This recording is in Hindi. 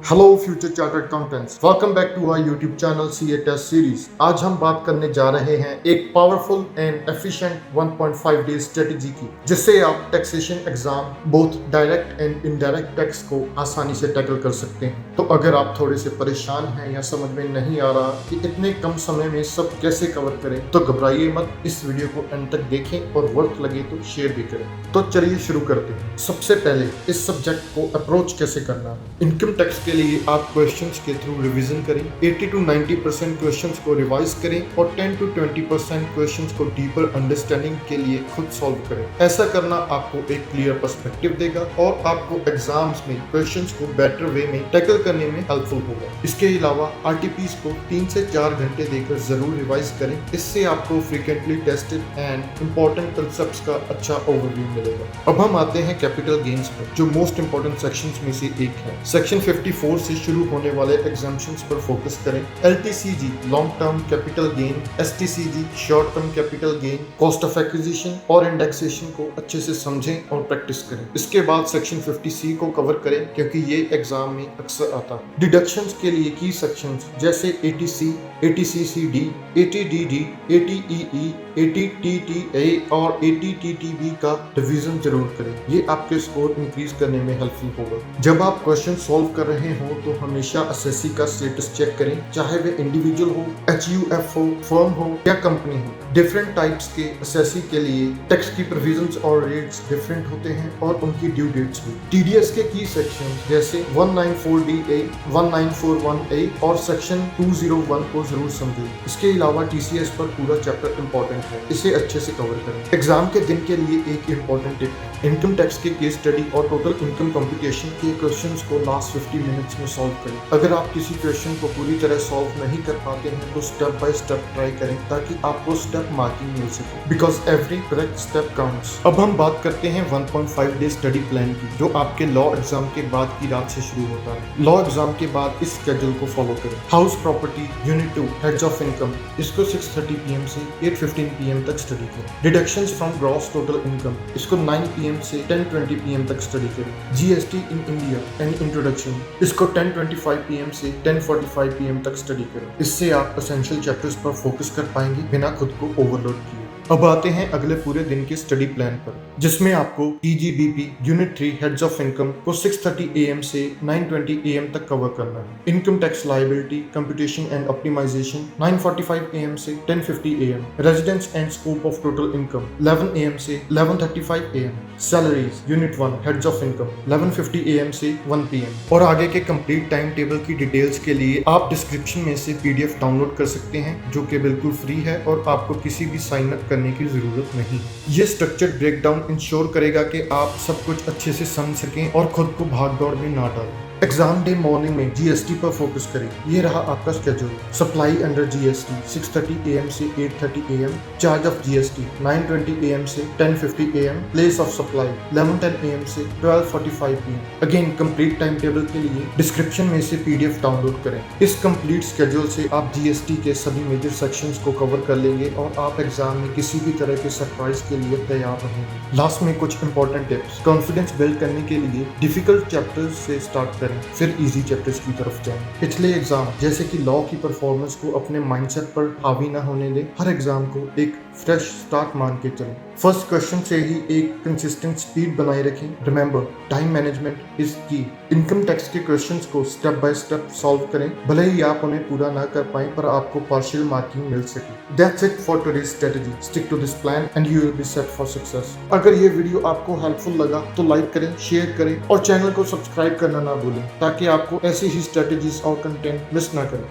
Hello future chartered accountants, welcome back to our YouTube channel CA test series. आज हम बात करने जा रहे हैं एक powerful and efficient 1.5 day strategy की, जिससे आप taxation exam both direct and indirect tax को आसानी से टैकल कर सकते हैं। तो अगर आप थोड़े से परेशान हैं या समझ में नहीं आ रहा कि इतने कम समय में सब कैसे कवर करें, तो घबराइए मत, इस वीडियो को अंत तक देखें और वर्क लगे तो शेयर भी करें। तो चलिए शुरू करते हैं। सबसे पहले इस सब्जेक्ट को अप्रोच कैसे करना है। इनकम टैक्स के लिए आप क्वेश्चंस के थ्रू रिवीजन करें, 80 to 90% क्वेश्चंस को रिवाइज करें और 10 to 20% क्वेश्चंस को डीपर अंडरस्टैंडिंग के लिए खुद सॉल्व करें। ऐसा करना आपको एक क्लियर पर्सपेक्टिव देगा और आपको एग्जाम्स में क्वेश्चंस को बेटर वे में टैकल करने में हेल्पफुल होगा। इसके अलावा आरटीपीज को 3 से 4 घंटे देकर जरूर रिवाइज करें, इससे आपको frequently tested and important concepts का अच्छा ओवरव्यू मिलेगा। अब हम आते हैं कैपिटल गेन्स पर, जो मोस्ट इंपॉर्टेंट सेक्शंस में से एक है। सेक्शन 54 से शुरू होने वाले एग्जाम्पशंस पर फोकस करें। LTCG long term capital gain, STCG short term capital gain, cost of acquisition और इंडेक्सेशन को अच्छे से समझें और प्रैक्टिस करें। इसके बाद सेक्शन 50C को कवर करें, क्योंकि ये एग्जाम में अक्सर आता है। डिडक्शंस के लिए की सेक्शंस जैसे एटीसी, एटीसीसीडी, एटीडीडी, एटीईई, एटीटीटीए और एटीटीटीबी का रिवीजन जरूर करें। ये आपके स्कोर इंक्रीज करने में हेल्पफुल होगा। जब आप क्वेश्चन सॉल्व कर रहे हो तो हमेशा असेसी का स्टेटस चेक करें, चाहे वे इंडिविजुअल हो, एचयूएफ हो, फर्म हो या कंपनी हो। डिफरेंट टाइप्स के असेसी के लिए टैक्स की प्रोविजंस और रेट्स डिफरेंट होते हैं और उनकी ड्यू डेट्स भी। टीडीएस के की सेक्शन जैसे 194DA, 1941A और सेक्शन 201 को जरूर समझें। इसके अलावा टीसीएस पर पूरा चैप्टर इंपॉर्टेंट है, इसे अच्छे से कवर करें। एग्जाम के दिन के लिए एक इंपॉर्टेंट टिप है, इनकम टैक्स के केस स्टडी और टोटल इनकम कंप्यूटेशन के क्वेश्चंस को लास्ट 50 मिनट्स में सॉल्व करें। अगर आप किसी क्वेश्चन को पूरी तरह सॉल्व नहीं कर पाते हैं तो स्टेप बाय स्टेप ट्राई करें, ताकि आपको स्टेप मार्किंग मिल सके, because every correct step counts. अब हम बात करते हैं 1.5 डे स्टडी प्लान की, जो आपके लॉ एग्जाम के बाद की रात से शुरू होता है। लॉ एग्जाम के बाद इस शेड्यूल को फॉलो करें। House property unit 2 heads of income, इसको 6:30 PM से 8:15 PM तक स्टडी करें। Deductions from gross total income, इसको 9 PM से 10:20 PM तक स्टडी करें। GST in India and introduction, इसको 10:25 PM से 10:45 PM तक स्टडी करें। इससे आप एसेंशियल चैप्टर्स पर फोकस कर पाएंगे बिना खुद को ओवरलोड किए। अब आते हैं अगले पूरे दिन के स्टडी प्लान पर, जिसमें आपको टीजीबीपी यूनिट 3 हेड्स ऑफ इनकम को 6:30 AM से 9:20 AM तक कवर करना है। Income tax liability computation and optimisation 9:45 AM से 10:50 AM। Residence and scope of total income 11 AM से 11:35 AM। Salaries unit 1 heads of income 11:50 AM से 1 PM। और आगे के कंप्लीट टाइम टेबल की डिटेल्स के लिए आप डिस्क्रिप्शन में से PDF डाउनलोड कर सकते हैं, जो कि बिल्कुल फ्री है और आपको किसी भी साइन अप करने की जरूरत नहीं। ये स्ट्रक्चर्ड ब्रेकडाउन इंश्योर करेगा कि आप सब कुछ अच्छे से समझ सकें और खुद को भाग दौड़ में ना डालें। एग्जाम डे मॉर्निंग में जीएसटी पर फोकस करें। ये रहा आपका schedule. Supply under GST 6:30 AM से 8:30 AM। Charge of GST 9:20 AM से 10:50 AM। Place of supply 11:10 AM से 12:45 PM। Again complete time table के लिए डिस्क्रिप्शन में से PDF डाउनलोड करें। इस कंप्लीट शेड्यूल से आप जीएसटी के सभी मेजर सेक्शंस को कवर कर लेंगे और आप एग्जाम में किसी भी तरह के सरप्राइज के लिए तैयार रहेंगे। लास्ट में कुछ इंपॉर्टेंट टिप्स। कॉन्फिडेंस बिल्ड करने के लिए डिफिकल्ट चैप्टर्स से स्टार्ट करें, फिर इजी चैप्टर्स की तरफ जाएं। पिछले एग्जाम जैसे कि लॉ की परफॉर्मेंस को अपने माइंडसेट पर हावी ना होने दें। हर एग्जाम को एक फ्रेश स्टार्ट मान के चलें। फर्स्ट क्वेश्चन से ही एक कंसिस्टेंट स्पीड बनाए रखें। रिमेंबर, टाइम मैनेजमेंट इज की। इनकम टैक्स के क्वेश्चंस को स्टेप बाय स्टेप सॉल्व करें, भले ही आप उन्हें पूरा ना कर पाएं, पर आपको पार्शियल मार्किंग मिल सके। That's it for today's strategy. Stick to this plan and you will be set for success. अगर ये वीडियो आपको हेल्पफुल लगा तो लाइक करें, शेयर करें और चैनल को सब्सक्राइब करना ना भूलें, ताकि आपको ऐसी ही स्ट्रेटजीज और कंटेंट मिस ना करें।